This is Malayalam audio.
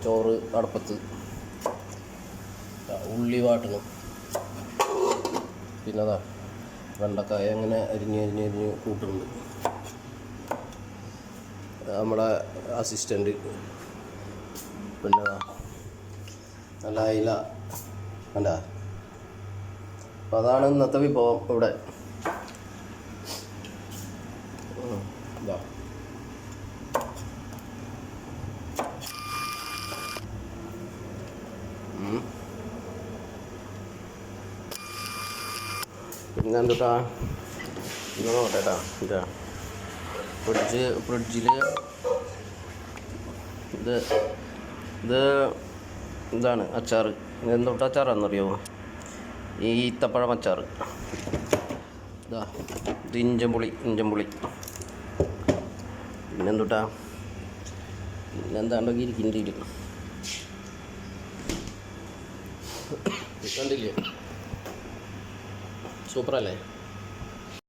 ചോറ് അടുപ്പത്ത്, ഉള്ളി വാട്ടണം, പിന്നെ അതാ വെണ്ടക്കായ അങ്ങനെ അരിഞ്ഞ് കൂട്ടുന്നുണ്ട് നമ്മുടെ അസിസ്റ്റൻ്റ്. പിന്നെ നല്ല അയില അല്ല. അപ്പോൾ അതാണ് ഇന്നത്തെ വിഭവം ഇവിടെ. ഇതാ പിന്നെ എന്തുട്ടാ ഇത് നോട്ടേട്ടാ. ഇതാ ഫ്രിഡ്ജിൽ ഇതാണ് അച്ചാർ. എന്തൊട്ട് അച്ചാറാണെന്നറിയാമോ? ഈ ഈത്തപ്പഴം അച്ചാർ. ഇതാ ഇത് ഇഞ്ചമ്പുളി. പിന്നെന്തുട്ടാ പിന്നെന്താണ്ടൊക്കെ ഇരിക്കുന്നുണ്ട്. കണ്ടില്ലേ? സൂപ്പറല്ലേ?